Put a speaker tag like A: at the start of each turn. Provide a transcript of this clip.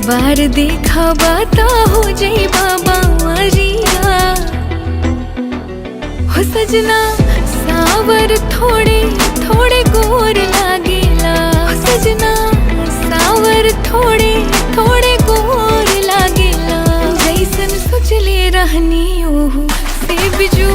A: बार देखा बाता हो जाई बाबा मरिया हो सजना सावर थोड़े थोड़े गोर लागेला हो सजना सावर थोड़े थोड़े गोर लागेला जैसन सोचले रहनी ओहू से बिजू